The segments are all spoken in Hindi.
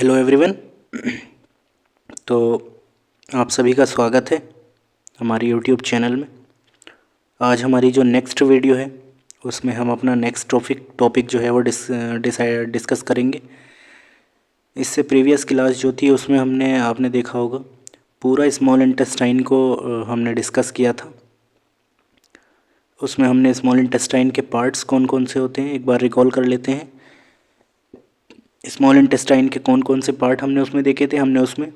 Hello everyone. तो आप सभी का स्वागत है हमारी यूट्यूब चैनल में। आज हमारी जो नेक्स्ट वीडियो है उसमें हम अपना नेक्स्ट टॉपिक जो है वो डिस्कस करेंगे। इससे प्रीवियस क्लास जो थी उसमें हमने आपने देखा होगा पूरा स्मॉल इंटेस्टाइन को हमने डिस्कस किया था। उसमें हमने स्मॉल इंटेस्टाइन के पार्ट्स कौन कौन से होते हैं एक बार रिकॉल कर लेते हैं। स्मॉल इंटेस्टाइन के कौन कौन से पार्ट हमने उसमें देखे थे। हमने उसमें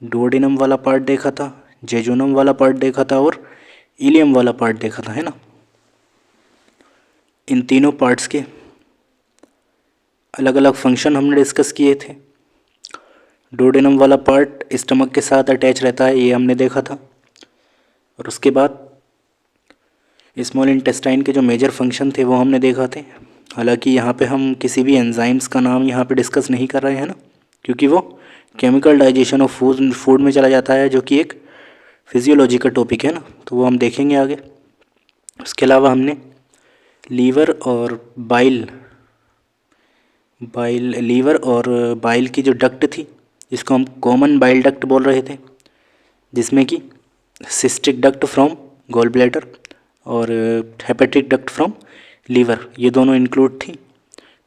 डुओडेनम वाला पार्ट देखा था, जेजुनम वाला पार्ट देखा था और इलियम वाला पार्ट देखा था, है ना। इन तीनों पार्ट्स के अलग अलग फंक्शन हमने डिस्कस किए थे। डुओडेनम वाला पार्ट स्टमक के साथ अटैच रहता है, ये हमने देखा था। और उसके बाद स्मॉल इंटेस्टाइन के जो मेजर फंक्शन थे वो हमने देखा थे। हालांकि यहाँ पे हम किसी भी एंजाइम्स का नाम यहाँ पे डिस्कस नहीं कर रहे हैं ना, क्योंकि वो केमिकल डाइजेशन ऑफ फूड में चला जाता है, जो कि एक फिजियोलॉजी का टॉपिक है ना, तो वो हम देखेंगे आगे। उसके अलावा हमने लीवर और बाइल की जो डक्ट थी जिसको हम कॉमन बाइल डक्ट बोल रहे थे, जिसमें कि cystic duct from gall bladder और हेपेटिक डक्ट फ्रॉम लीवर, ये दोनों इंक्लूड थी।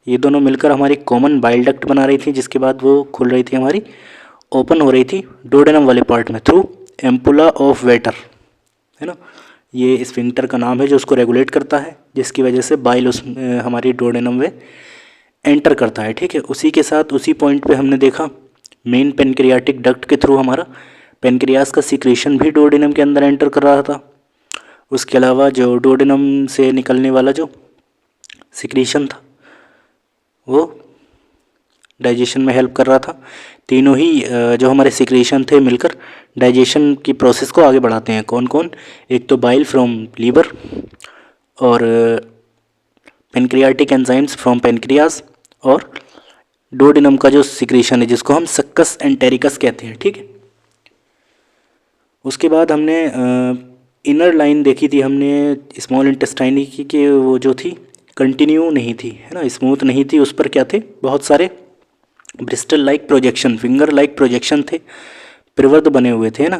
ये दोनों मिलकर हमारी कॉमन बाइल डक्ट बना रही थी, जिसके बाद वो खुल रही थी हमारी, ओपन हो रही थी डुओडेनम वाले पार्ट में थ्रू एम्पुला ऑफ वेटर, है ना। ये स्फिंक्टर का नाम है जो उसको रेगुलेट करता है, जिसकी वजह से बाइल उस हमारी डुओडेनम में एंटर करता है। ठीक है, उसी के साथ उसी पॉइंट पे हमने देखा मेन पेनक्रियाटिक डक्ट के थ्रू हमारा पेनक्रियास का सिक्रीशन भी डुओडेनम के अंदर एंटर कर रहा था। उसके अलावा जो डुओडेनम से निकलने वाला जो सिक्रीशन था वो डाइजेशन में हेल्प कर रहा था। तीनों ही जो हमारे सिक्रीशन थे मिलकर डाइजेशन की प्रोसेस को आगे बढ़ाते हैं। कौन कौन? एक तो बाइल फ्रॉम लीवर और पेनक्रियाटिक एंजाइम्स फ्रॉम पेनक्रियास और डुओडेनम का जो सिक्रीशन है जिसको हम सक्कस एंटेरिकस कहते हैं। ठीक है, उसके बाद हमने इनर लाइन देखी थी हमने स्मॉल इंटेस्टाइन की कि वो जो थी कंटिन्यू नहीं थी, है ना, स्मूथ नहीं थी। उस पर क्या थे? बहुत सारे Bristol like projection, finger like projection थे, प्रवर्त बने हुए थे ना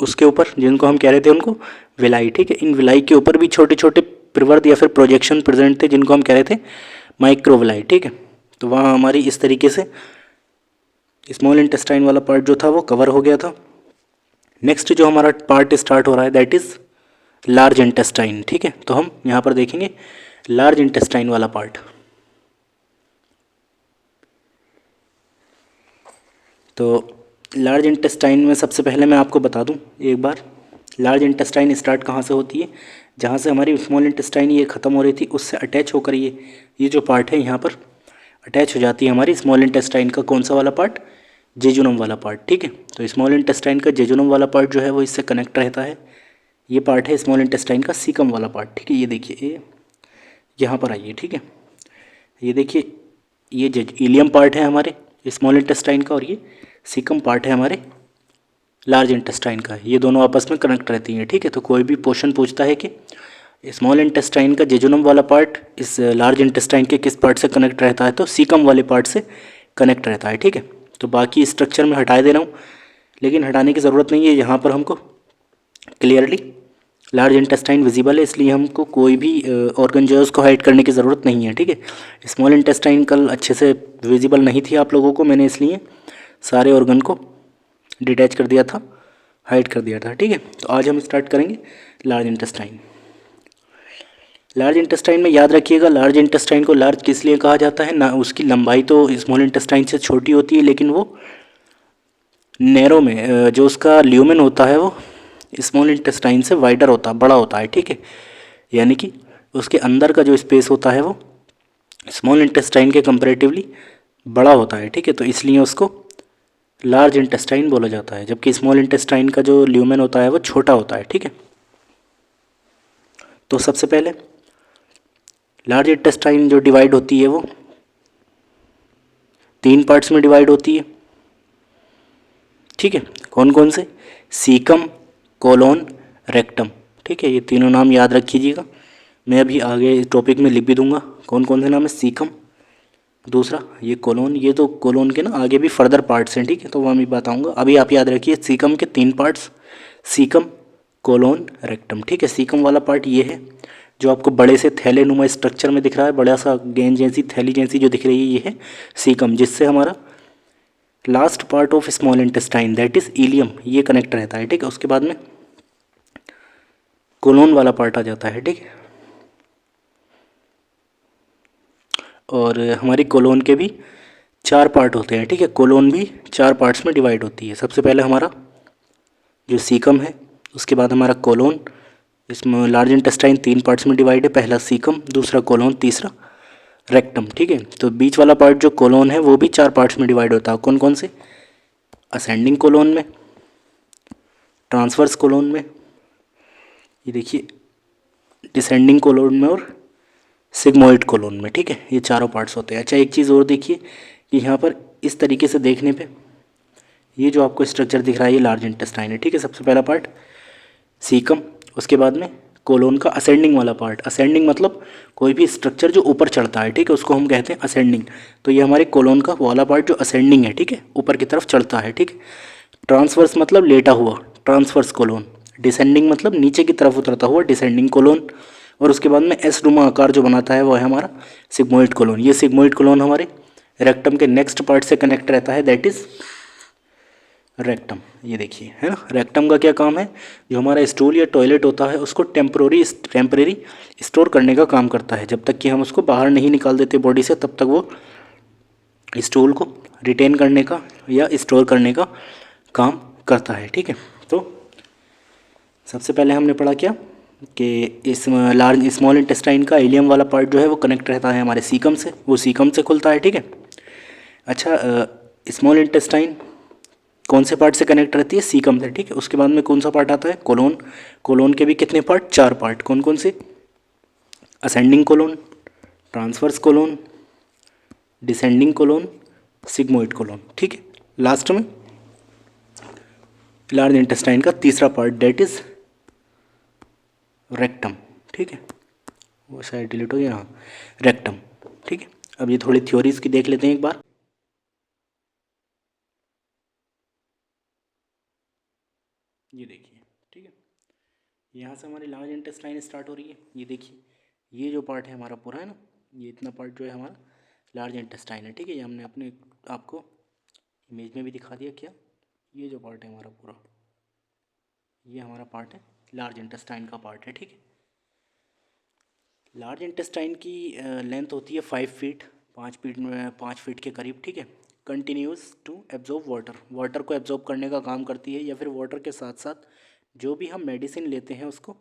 उसके ऊपर, जिनको हम कह रहे थे उनको विलाई। ठीक है, इन विलाई के ऊपर भी छोटे छोटे प्रवर्त या फिर प्रोजेक्शन प्रेजेंट थे, जिनको हम कह रहे थे माइक्रोविलाई। ठीक है, तो वहाँ हमारी इस तरीके से स्मॉल इंटेस्टाइन वाला पार्ट जो था वो कवर हो गया था। नेक्स्ट जो हमारा पार्ट स्टार्ट हो रहा है दैट इज़ लार्ज इंटेस्टाइन। ठीक है, तो हम यहाँ पर देखेंगे लार्ज इंटेस्टाइन वाला पार्ट। तो लार्ज इंटेस्टाइन में सबसे पहले मैं आपको बता दूं एक बार, लार्ज इंटेस्टाइन स्टार्ट कहाँ से होती है? जहाँ से हमारी स्मॉल इंटेस्टाइन ये ख़त्म हो रही थी उससे अटैच होकर ये जो पार्ट है यहाँ पर अटैच हो जाती है हमारी स्मॉल इंटेस्टाइन का कौन सा वाला पार्ट? जेजुनम वाला पार्ट। ठीक है, तो स्मॉल इंटेस्टाइन का जेजुनम वाला पार्ट जो है वो इससे कनेक्ट रहता है। ये पार्ट है स्मॉल इंटेस्टाइन का सीकम वाला पार्ट। ठीक है, ये देखिए, ये यहाँ पर आइए। ठीक है, ये देखिए, ये इलियम पार्ट है हमारे स्मॉल इंटेस्टाइन का और ये सीकम पार्ट है हमारे लार्ज इंटेस्टाइन का। ये दोनों आपस में कनेक्ट रहती हैं। ठीक है, तो कोई भी क्वेश्चन पूछता है कि स्मॉल इंटेस्टाइन का जेजुनम वाला पार्ट इस लार्ज इंटेस्टाइन के किस पार्ट से कनेक्ट रहता है, तो सीकम वाले पार्ट से कनेक्ट रहता है। ठीक है, तो बाकी स्ट्रक्चर में हटा दे रहा हूँ, लेकिन हटाने की ज़रूरत नहीं है। यहाँ पर हमको क्लियरली लार्ज इंटेस्टाइन विजिबल है, इसलिए हमको कोई भी ऑर्गन जो है उसको हाइड करने की ज़रूरत नहीं है। ठीक है, स्मॉल इंटेस्टाइन कल अच्छे से विजिबल नहीं थी आप लोगों को, मैंने इसलिए सारे ऑर्गन को डिटैच कर दिया था, हाइड कर दिया था। ठीक है, तो आज हम स्टार्ट करेंगे लार्ज इंटेस्टाइन। लार्ज इंटेस्टाइन में याद रखिएगा, लार्ज इंटेस्टाइन को लार्ज किस लिए कहा जाता है ना, उसकी लंबाई तो स्मॉल इंटेस्टाइन से छोटी होती है, लेकिन वो नैरो में जो उसका ल्यूमेन होता है वो स्मॉल इंटेस्टाइन से वाइडर होता है, बड़ा होता है। ठीक है, यानी कि उसके अंदर का जो स्पेस होता है वो स्मॉल इंटेस्टाइन के कंपैरेटिवली बड़ा होता है। ठीक है, तो इसलिए उसको लार्ज इंटेस्टाइन बोला जाता है, जबकि स्मॉल इंटेस्टाइन का जो ल्यूमेन होता है वो छोटा होता है। ठीक है, तो सबसे पहले लार्ज इंटेस्टाइन जो डिवाइड होती है वो 3 पार्ट्स में डिवाइड होती है। ठीक है, कौन कौन से? Caecum, colon, rectum. ठीक है, ये तीनों नाम याद रखिएगा, मैं अभी आगे टॉपिक में लिख भी दूंगा कौन कौन से नाम है। सीकम, दूसरा ये कोलोन, ये तो कोलोन के ना आगे भी फर्दर पार्ट्स हैं, ठीक है, तो वो मैं बताऊंगा। अभी आप याद रखिए सीकम के 3 पार्ट्स, सीकम, कोलोन, रेक्टम, ठीक है। सीकम वाला पार्ट ये है जो आपको बड़े से थैले नुमा स्ट्रक्चर में दिख रहा है, बड़ा सा गेंद जैसी थैली जैसी जो दिख रही है, ये है सीकम, जिससे हमारा last part of small intestine that is ilium ये कनेक्ट रहता है, ठीक है। उसके बाद में कोलोन वाला पार्ट आ जाता है, ठीक है। और हमारी कोलोन के भी 4 पार्ट होते हैं, ठीक है। कोलोन भी 4 पार्ट्स में डिवाइड होती है। सबसे पहले हमारा जो सीकम है, उसके बाद हमारा कोलोन, इसमें लार्ज इंटेस्टाइन 3 पार्ट्स में डिवाइड है, पहला सीकम, दूसरा कोलोन, तीसरा रेक्टम, ठीक है। तो बीच वाला पार्ट जो कोलोन है वो भी 4 पार्ट्स में डिवाइड होता है। कौन कौन से? असेंडिंग कोलोन में, ट्रांसवर्स कोलोन में, ये देखिए डिसेंडिंग कोलोन में, और सिग्मोइड कोलोन में, ठीक है। ये चारों पार्ट्स होते हैं। अच्छा एक चीज़ और देखिए कि यहाँ पर इस तरीके से देखने पे ये जो आपको स्ट्रक्चर दिख रहा है ये लार्ज इंटेस्टाइन है, ठीक है। सबसे पहला पार्ट सीकम, उसके बाद में कोलोन का असेंडिंग वाला पार्ट। असेंडिंग मतलब कोई भी स्ट्रक्चर जो ऊपर चढ़ता है, ठीक है, उसको हम कहते हैं असेंडिंग। तो ये हमारे कोलोन का वाला पार्ट जो असेंडिंग है, ठीक है, ऊपर की तरफ चढ़ता है, ठीक है। ट्रांसवर्स मतलब लेटा हुआ, ट्रांसवर्स कोलोन। डिसेंडिंग मतलब नीचे की तरफ उतरता हुआ, डिसेंडिंग कोलोन। और उसके बाद में एस नुमा आकार जो बनाता है वो है हमारा सिग्मोइड कोलोन। ये सिग्मोइड कोलोन हमारे रेक्टम के नेक्स्ट पार्ट से कनेक्ट रहता है, दैट इज रेक्टम। ये देखिए है ना, रेक्टम का क्या काम है? जो हमारा स्टूल या टॉयलेट होता है उसको टेम्परेरी स्टोर करने का काम करता है। जब तक कि हम उसको बाहर नहीं निकाल देते बॉडी से, तब तक वो स्टूल को रिटेन करने का या स्टोर करने का काम करता है, ठीक है। तो सबसे पहले हमने पढ़ा क्या कि इस लार्ज स्मॉल इंटेस्टाइन का इलियम वाला पार्ट जो है वो कनेक्ट रहता है हमारे सीकम से, वो सीकम से खुलता है, ठीक है। अच्छा स्मॉल इंटेस्टाइन कौन से पार्ट से कनेक्ट रहती है? सीकम से, ठीक है। उसके बाद में कौन सा पार्ट आता है? कोलोन। कोलोन के भी कितने पार्ट? 4 पार्ट। कौन कौन से? Ascending colon, transverse colon, descending colon, sigmoid colon, ठीक है। लास्ट में लार्ज इंटेस्टाइन का तीसरा पार्ट डेट इज रेक्टम, ठीक है। वो शायद डिलीट हो गया, हाँ, रेक्टम, ठीक है। अब ये थोड़ी थ्योरीज की देख लेते हैं एक बार। ये देखिए, ठीक है, यहाँ से हमारी लार्ज इंटेस्टाइन स्टार्ट हो रही है। ये देखिए ये जो पार्ट है हमारा पूरा है ना, ये इतना पार्ट जो है हमारा लार्ज इंटेस्टाइन है, ठीक है। ये हमने अपने आपको इमेज में भी दिखा दिया क्या, ये जो पार्ट है हमारा पूरा, ये हमारा पार्ट है लार्ज इंटेस्टाइन का पार्ट है, ठीक है। लार्ज इंटेस्टाइन की लेंथ होती है 5 फीट, 5 फीट में 5 फीट के करीब, ठीक है। Continues to absorb water, water को एब्जॉर्ब करने का काम करती है, या फिर वाटर के साथ साथ जो भी हम मेडिसिन लेते हैं उसको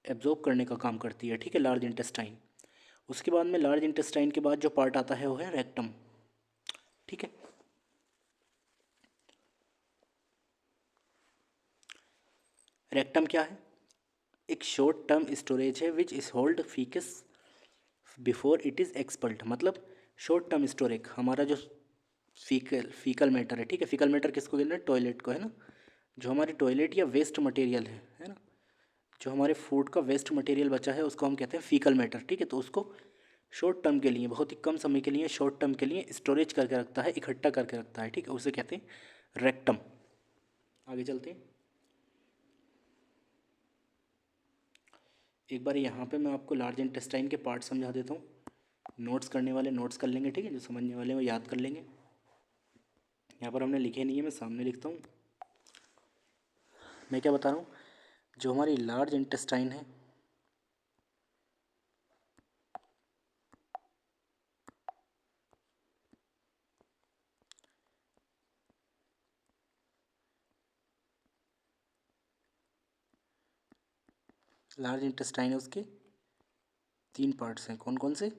एब्जॉर्ब करने का काम करती है, ठीक है, लार्ज इंटेस्टाइन। उसके बाद में लार्ज इंटेस्टाइन के बाद जो पार्ट आता है वो है रेक्टम, ठीक है। रेक्टम क्या है? एक शॉर्ट टर्म स्टोरेज है which is hold faeces before it is expelled. मतलब शॉर्ट टर्म स्टोरेज हमारा जो फीकल मैटर है, ठीक है। फीकल मैटर किसको कहते हैं? टॉयलेट को, है ना। जो हमारी टॉयलेट या वेस्ट मटेरियल है ना, जो हमारे फूड का वेस्ट मटेरियल बचा है उसको हम कहते हैं फीकल मैटर, ठीक है। तो उसको शॉर्ट टर्म के लिए, बहुत ही कम समय के लिए, शॉर्ट टर्म के लिए स्टोरेज करके रखता है, इकट्ठा करके रखता है, ठीक है। उसे कहते हैं रेक्टम। आगे चलते हैं। एक बार यहाँ पे मैं आपको लार्ज इंटेस्टाइन के पार्ट समझा देता हूँ। नोट्स करने वाले नोट्स कर लेंगे, ठीक है, जो समझने वाले वो याद कर लेंगे। यहाँ पर हमने लिखे नहीं है, मैं सामने लिखता हूँ। मैं क्या बता रहा हूँ, जो हमारी लार्ज इंटेस्टाइन है, लार्ज इंटेस्टाइन है उसके 3 पार्ट्स हैं। कौन कौन से?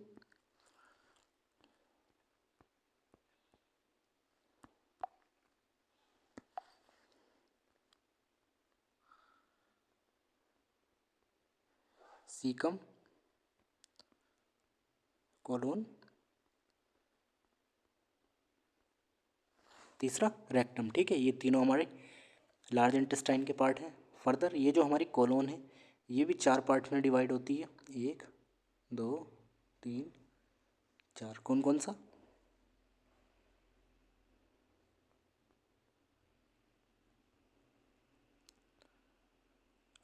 सीकम, कोलोन, तीसरा रेक्टम, ठीक है। ये तीनों हमारे लार्ज इंटेस्टाइन के पार्ट हैं। फर्दर ये जो हमारी कोलोन है ये भी 4 पार्ट में डिवाइड होती है, 1 2 3 4 कौन कौन सा?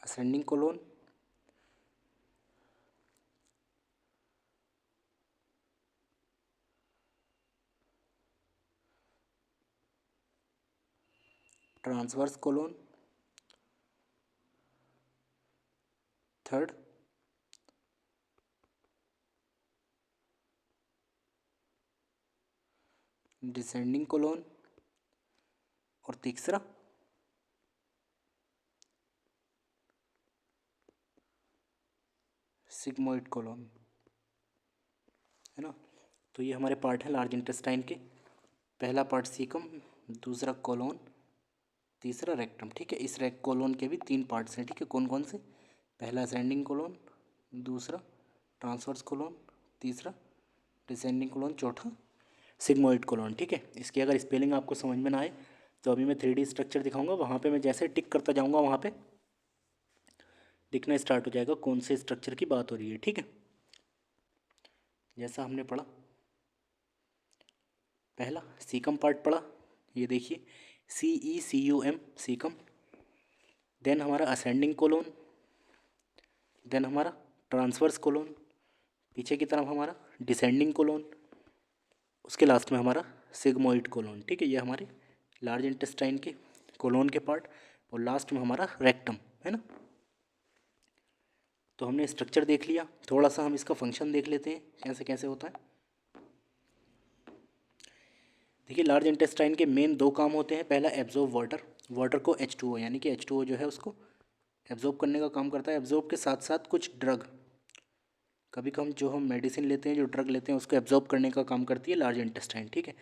Ascending colon, transverse colon, third descending colon, और तीसरा सिग्मोइड कोलोन, है ना। तो ये हमारे पार्ट हैं लार्ज इंटेस्टाइन के। पहला पार्ट सीकम, दूसरा कोलोन, तीसरा रेक्टम। ठीक है, इस रेक कोलोन के भी 3 पार्ट्स हैं। ठीक है, कौन कौन से? पहला असेंडिंग कोलोन, दूसरा ट्रांसवर्स कोलोन, तीसरा डिसेंडिंग कोलोन, चौथा सिग्मोइड कोलोन। ठीक है, इसकी अगर स्पेलिंग आपको समझ में ना आए तो अभी मैं 3D स्ट्रक्चर दिखाऊंगा, वहाँ पे मैं जैसे टिक करता जाऊँगा वहाँ पे दिखना स्टार्ट हो जाएगा कौन से स्ट्रक्चर की बात हो रही है। ठीक है, जैसा हमने पढ़ा, पहला सीकम पार्ट पढ़ा, ये देखिए CECUM सीकम। देन हमारा असेंडिंग कोलोन, देन हमारा ट्रांसवर्स कोलोन, पीछे की तरफ हमारा डिसेंडिंग कोलोन, उसके लास्ट में हमारा सिग्मोइड कोलोन। ठीक है, ये हमारे लार्ज इंटेस्टाइन के कोलोन के पार्ट, और लास्ट में हमारा रेक्टम, है ना। तो हमने स्ट्रक्चर देख लिया, थोड़ा सा हम इसका फंक्शन देख लेते हैं कैसे कैसे होता है। देखिए, लार्ज इंटेस्टाइन के मेन 2 काम होते हैं। पहला एब्जॉर्ब वाटर, वाटर को H2O यानी कि H2O जो है उसको एब्जॉर्ब करने का काम करता है। एब्जॉर्ब के साथ साथ कुछ ड्रग, कभी कभी जो हम मेडिसिन लेते हैं, जो ड्रग लेते हैं, उसको एब्जॉर्ब करने का काम करती है लार्ज इंटेस्टाइन। ठीक है,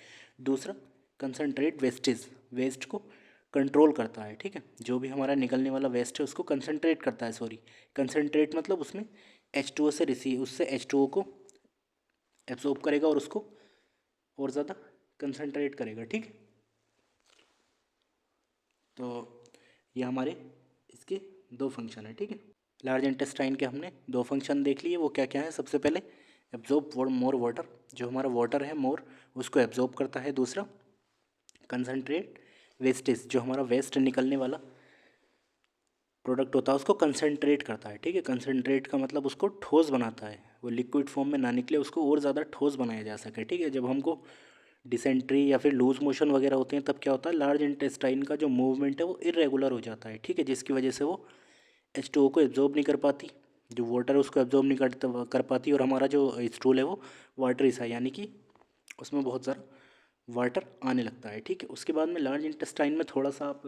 दूसरा कंसनट्रेट वेस्टेज, वेस्ट को कंट्रोल करता है। ठीक है, जो भी हमारा निकलने वाला वेस्ट है उसको कंसनट्रेट करता है, सॉरी कंसनट्रेट मतलब उसमें H2O से रिसीव, उससे H2O को एब्जॉर्ब करेगा और उसको और ज़्यादा कंसनट्रेट करेगा। ठीक है, तो ये हमारे इसके 2 फंक्शन है। ठीक है, लार्ज इंटेस्टाइन के हमने 2 फंक्शन देख लिए, वो क्या क्या है? सबसे पहले एब्जॉर्ब मोर वाटर, जो हमारा वाटर है मोर उसको एब्जॉर्ब करता है। दूसरा कंसनट्रेट वेस्टेज, जो हमारा वेस्ट निकलने वाला प्रोडक्ट होता है उसको कंसनट्रेट करता है। ठीक है, कंसनट्रेट का मतलब उसको ठोस बनाता है, वो लिक्विड फॉर्म में ना निकले, उसको और ज़्यादा ठोस बनाया जा सके। ठीक है, जब हमको डिसेंट्री या फिर लूज मोशन वगैरह होते हैं तब क्या होता है, लार्ज इंटेस्टाइन का जो मूवमेंट है वो इरेगुलर हो जाता है। ठीक है, जिसकी वजह से वो H2O को एब्जॉर्ब नहीं कर पाती, जो वाटर है उसको एब्जॉर्ब नहीं कर पाती, और हमारा जो स्टूल है वो वाटरी सा, यानी कि उसमें बहुत सारा वाटर आने लगता है। ठीक है, उसके बाद में लार्ज इंटेस्टाइन में थोड़ा सा आप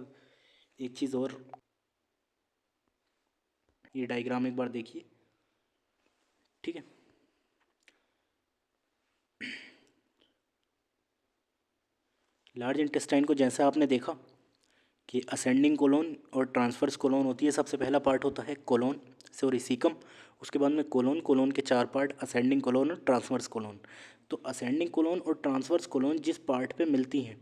एक चीज़ और, ये डायग्राम एक बार देखिए। ठीक है, लार्ज इंटेस्टाइन को जैसा आपने देखा कि असेंडिंग कोलोन और ट्रांसवर्स कोलोन होती है। सबसे पहला पार्ट होता है कोलोन, सॉरी सीकम, उसके बाद में कोलोन, कोलोन के 4 पार्ट असेंडिंग कोलोन और ट्रांसवर्स कोलोन। तो असेंडिंग कोलोन और ट्रांसवर्स कोलोन जिस पार्ट पे मिलती हैं,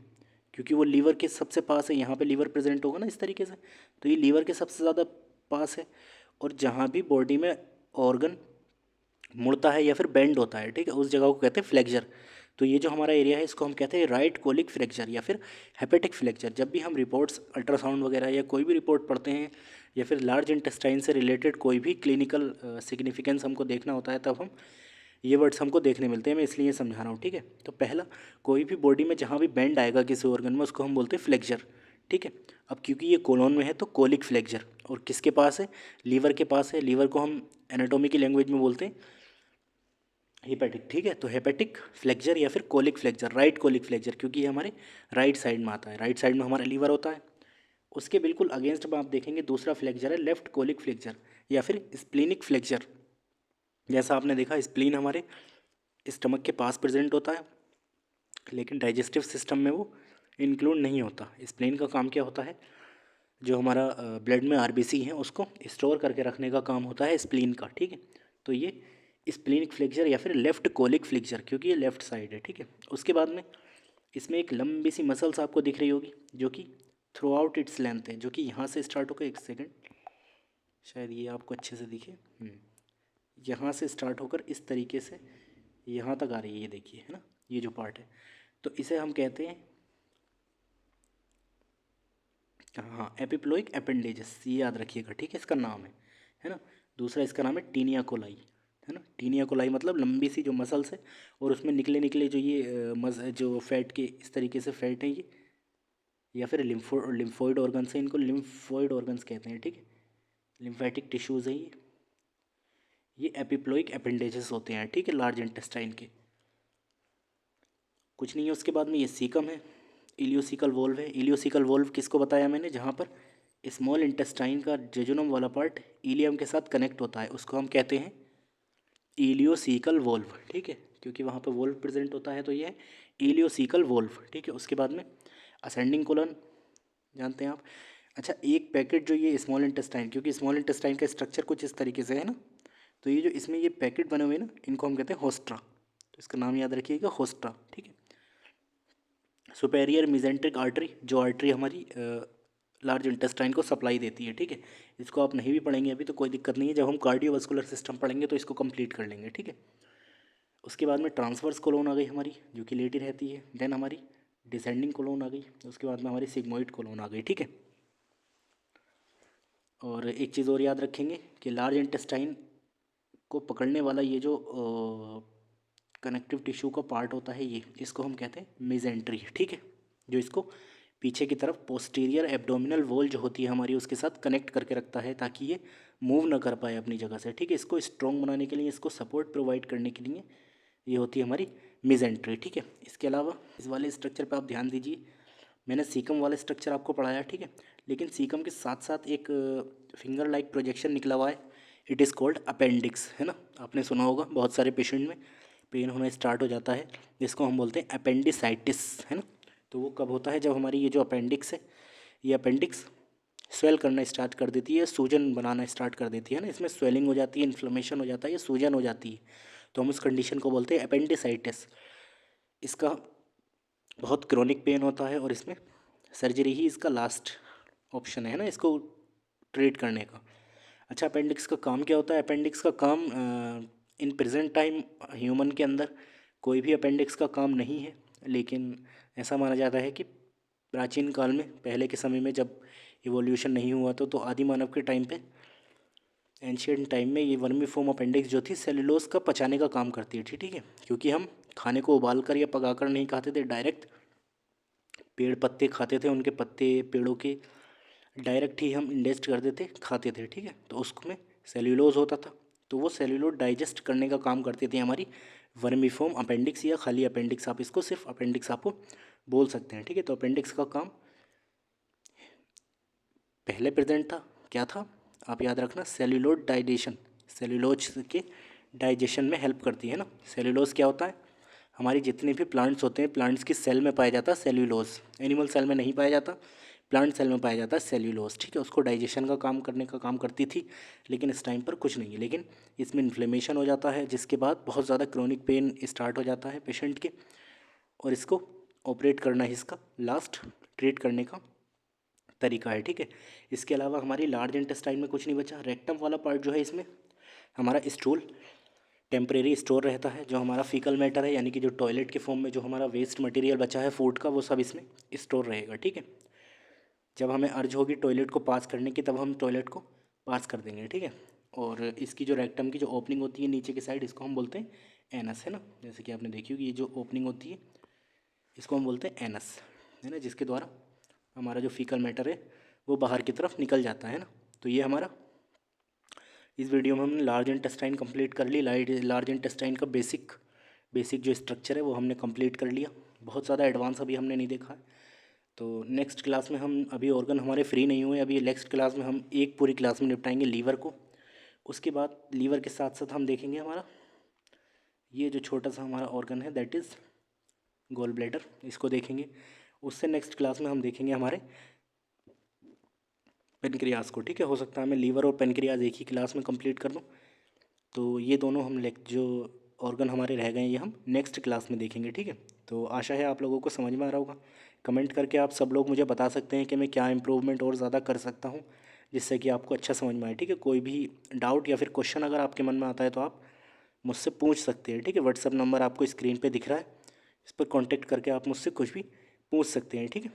क्योंकि वो लीवर के सबसे पास है, यहाँ पे लीवर प्रेजेंट होगा ना इस तरीके से, तो ये लीवर के सबसे ज़्यादा पास है। और जहाँ भी बॉडी में ऑर्गन मुड़ता है या फिर बेंड होता है, ठीक है, उस जगह को कहते हैं फ्लेक्चर। तो ये जो हमारा एरिया है इसको हम कहते हैं राइट कोलिक फ्लेक्चर या फिर हेपेटिक फ्लेक्चर। जब भी हम रिपोर्ट्स अल्ट्रासाउंड वगैरह या कोई भी रिपोर्ट पढ़ते हैं या फिर लार्ज इंटेस्टाइन से रिलेटेड कोई भी क्लिनिकल सिग्निफिकेंस हमको देखना होता है, तब हम ये वर्ड्स हमको देखने मिलते हैं, मैं इसलिए समझा रहा हूँ। ठीक है, तो पहला, कोई भी बॉडी में जहाँ भी बेंड आएगा किसी ऑर्गन में उसको हम बोलते हैं फ्लेक्चर। ठीक है, अब क्योंकि ये कोलोन में है तो कोलिक फ्लेक्चर, और किसके पास है? लीवर के पास है। लीवर को हम एनाटॉमी की लैंग्वेज में बोलते हैं हेपेटिक। ठीक है, तो हेपेटिक फ्लेक्चर या फिर colic flexure, right colic flexure, क्योंकि ये हमारे राइट साइड में आता है, राइट साइड में हमारा लीवर होता है। उसके बिल्कुल अगेंस्ट में आप देखेंगे दूसरा फ्लेक्चर है लेफ्ट कोलिक फ्लेक्चर या फिर स्प्लीनिक फ्लेक्चर। जैसा आपने देखा, स्प्लीन हमारे स्टमक के पास प्रेजेंट होता है, लेकिन डाइजेस्टिव सिस्टम में वो इंक्लूड नहीं होता। स्प्लीन का काम क्या होता है? जो हमारा ब्लड में आरबीसी हैं उसको स्टोर करके रखने का काम होता है स्प्लीन का। ठीक है, तो ये स्प्लीनिक फ्लेक्चर या फिर लेफ्ट कोलिक फ्लेक्चर, क्योंकि ये लेफ्ट साइड है। ठीक है, उसके बाद में इसमें एक लंबी सी मसल्स आपको दिख रही होगी जो कि थ्रू आउट इट्स लेंथ है, जो कि यहाँ से स्टार्ट होकर, एक सेकेंड शायद ये आपको अच्छे से दिखे, यहाँ से स्टार्ट होकर इस तरीके से यहाँ तक आ रही है, ये देखिए, है ना, ये जो पार्ट है, तो इसे हम कहते हैं, हाँ, एपिप्लोइक अपेंडेजेस, ये याद रखिएगा, ठीक है, इसका नाम है ना। दूसरा इसका नाम है टीनिया कोलाई, है ना। टीनिया कोलाई मतलब लंबी सी जो मसल्स है, और उसमें निकले निकले जो ये जो फैट के इस तरीके से फैट है ये, या फिर लिम्फोइड ऑर्गन्स है, इनको लिम्फोइड ऑर्गन्स कहते हैं, ठीक है। लिम्फेटिक टिश्यूज़ है ये एपिप्लोइक अपेंडेजेस होते हैं, ठीक है, लार्ज इंटेस्टाइन के। कुछ नहीं है उसके बाद में, ये सीकम है, इलियोसिकल वोल्व है। इलियोसिकल वोल्व किसको बताया मैंने, जहाँ पर स्मॉल इंटेस्टाइन का जेजुनम वाला पार्ट इलियम के साथ कनेक्ट होता है, उसको हम कहते हैं इलियोसिकल वोल्व, ठीक है, क्योंकि वहाँ पर वोल्व प्रेजेंट होता है, तो ये है इलियोसिकल वोल्व, ठीक है। उसके बाद में असेंडिंग कोलन जानते हैं आप। अच्छा, एक पैकेट जो ये स्मॉल इंटेस्टाइन, क्योंकि स्मॉल इंटेस्टाइन का स्ट्रक्चर कुछ इस तरीके से है ना, तो ये जो इसमें ये पैकेट बने हुए हैं ना, इनको हम कहते हैं होस्ट्रा, तो इसका नाम याद रखिएगा, होस्ट्रा, ठीक है। सुपेरियर मिजेंट्रिक आर्टरी, जो आर्टरी हमारी लार्ज इंटेस्टाइन को सप्लाई देती है, ठीक है। इसको आप नहीं भी पढ़ेंगे अभी तो कोई दिक्कत नहीं है, जब हम कार्डियोवास्कुलर सिस्टम पढ़ेंगे तो इसको कंप्लीट कर लेंगे, ठीक है। उसके बाद में ट्रांसवर्स कोलोन आ गई हमारी, जो कि लेटी रहती है। देन हमारी डिसेंडिंग कोलोन आ गई, उसके बाद में हमारी सिग्मोइड कोलोन आ गई, ठीक है। और एक चीज़ और याद रखेंगे कि लार्ज इंटेस्टाइन को पकड़ने वाला ये जो कनेक्टिव टिश्यू का पार्ट होता है, ये इसको हम कहते हैं मेजेंट्री, ठीक है, जो इसको पीछे की तरफ पोस्टीरियर एब्डोमिनल वॉल जो होती है हमारी, उसके साथ कनेक्ट करके रखता है, ताकि ये मूव ना कर पाए अपनी जगह से, ठीक है। इसको स्ट्रॉन्ग बनाने के लिए, इसको सपोर्ट प्रोवाइड करने के लिए ये होती है हमारी मेजेंट्री, ठीक है। इसके अलावा इस वाले स्ट्रक्चर पर आप ध्यान दीजिए, मैंने सीकम वाला स्ट्रक्चर आपको पढ़ाया, ठीक है, लेकिन सीकम के साथ साथ एक फिंगर लाइक प्रोजेक्शन निकला हुआ है, इट इज़ कॉल्ड अपेंडिक्स, है ना। आपने सुना होगा, बहुत सारे पेशेंट में पेन होना स्टार्ट हो जाता है, जिसको हम बोलते हैं अपेंडिसाइटिस, है ना। तो वो कब होता है, जब हमारी ये जो अपेंडिक्स है, ये अपेंडिक्स स्वेल करना स्टार्ट कर देती है, सूजन बनाना स्टार्ट कर देती है ना, इसमें स्वेलिंग हो जाती है, इन्फ्लेमेशन हो जाता है, या सूजन हो जाती है, तो हम उस कंडीशन को बोलते हैं अपेंडिसाइटिस। इसका बहुत क्रोनिक पेन होता है, और इसमें सर्जरी ही इसका लास्ट ऑप्शन है ना, इसको ट्रीट करने का। अच्छा, अपेंडिक्स का काम क्या होता है, अपेंडिक्स का काम इन प्रेजेंट टाइम ह्यूमन के अंदर कोई भी अपेंडिक्स का काम नहीं है, लेकिन ऐसा माना जाता है कि प्राचीन काल में, पहले के समय में जब इवोल्यूशन नहीं हुआ तो आदि मानव के टाइम पे, एंशियंट टाइम में, ये वर्मीफॉर्म अपेंडिक्स जो थी सेलुलोज का पचाने का काम करती थी, ठीक है, क्योंकि हम खाने को उबाल कर या पका कर नहीं खाते थे, डायरेक्ट पेड़ पत्ते खाते थे, उनके पत्ते पेड़ों के डायरेक्ट ही हम इंडेस्ट करते थे, खाते थे, ठीक है। तो उसमें सेल्यूलोज होता था, तो वो सेल्यूलोज डाइजेस्ट करने का काम करती थी हमारी वर्मीफॉर्म अपेंडिक्स, या खाली अपेंडिक्स, आप इसको सिर्फ अपेंडिक्स आपको बोल सकते हैं, ठीक है। तो अपेंडिक्स का काम पहले प्रेजेंट था, क्या था, आप याद रखना, सेल्यूलोज डाइजेशन, सेल्यूलोज के डाइजेशन में हेल्प करती है ना। सेल्यूलोज क्या होता है, हमारी जितने भी प्लांट्स होते हैं, प्लांट्स की सेल में पाया जाता है सेल्यूलोज, एनिमल सेल में नहीं पाया जाता, प्लांट सेल में पाया जाता है सेल्यूलोज, ठीक है। उसको डाइजेशन का काम करने का काम करती थी, लेकिन इस टाइम पर कुछ नहीं है, लेकिन इसमें इन्फ्लेमेशन हो जाता है, जिसके बाद बहुत ज़्यादा क्रोनिक पेन स्टार्ट हो जाता है पेशेंट के, और इसको ऑपरेट करना ही इसका लास्ट ट्रीट करने का तरीका है, ठीक है। इसके अलावा हमारी लार्ज इंटेस्टाइन में कुछ नहीं बचा, रेक्टम वाला पार्ट जो है, इसमें हमारा स्टूल टेम्परेरी स्टोर रहता है, जो हमारा फीकल मैटर है, यानी कि जो टॉयलेट के फॉर्म में जो हमारा वेस्ट मटेरियल बचा है फूड का, वो सब इसमें स्टोर रहेगा, ठीक है। जब हमें अर्ज होगी टॉयलेट को पास करने की, तब हम टॉयलेट को पास कर देंगे, ठीक है। और इसकी जो रेक्टम की जो ओपनिंग होती है नीचे की साइड, इसको हम बोलते हैं एनस, है ना। जैसे कि आपने देखी होगी, ये जो ओपनिंग होती है, इसको हम बोलते हैं एनस, है ना, जिसके द्वारा हमारा जो फीकल मैटर है वो बाहर की तरफ निकल जाता है ना। तो ये हमारा इस वीडियो में हमने लार्ज इंटेस्टाइन कंप्लीट कर ली, लार्ज इंटेस्टाइन का बेसिक जो स्ट्रक्चर है वो हमने कंप्लीट कर लिया, बहुत ज़्यादा एडवांस अभी हमने नहीं देखा है। तो नेक्स्ट क्लास में हम, अभी ऑर्गन हमारे फ्री नहीं हुए, अभी नेक्स्ट क्लास में हम एक पूरी क्लास में निपटाएंगे लीवर को। उसके बाद लीवर के साथ साथ हम देखेंगे हमारा ये जो छोटा सा हमारा ऑर्गन है, दैट इज़ गॉल ब्लैडर, इसको देखेंगे। उससे नेक्स्ट क्लास में हम देखेंगे हमारे पेनक्रियाज को, ठीक है। हो सकता है मैं लीवर और पेनक्रियाज एक ही क्लास में कंप्लीट कर दूँ, तो ये दोनों हम जो ऑर्गन हमारे रह गए हैं, ये हम नेक्स्ट क्लास में देखेंगे, ठीक है। तो आशा है आप लोगों को समझ में आ रहा होगा। कमेंट करके आप सब लोग मुझे बता सकते हैं कि मैं क्या इम्प्रूवमेंट और ज़्यादा कर सकता हूँ, जिससे कि आपको अच्छा समझ में आए, ठीक है। कोई भी डाउट या फिर क्वेश्चन अगर आपके मन में आता है, तो आप मुझसे पूछ सकते हैं, ठीक है। व्हाट्सअप नंबर आपको स्क्रीन पे दिख रहा है, इस पर कांटेक्ट करके आप मुझसे कुछ भी पूछ सकते हैं, ठीक है।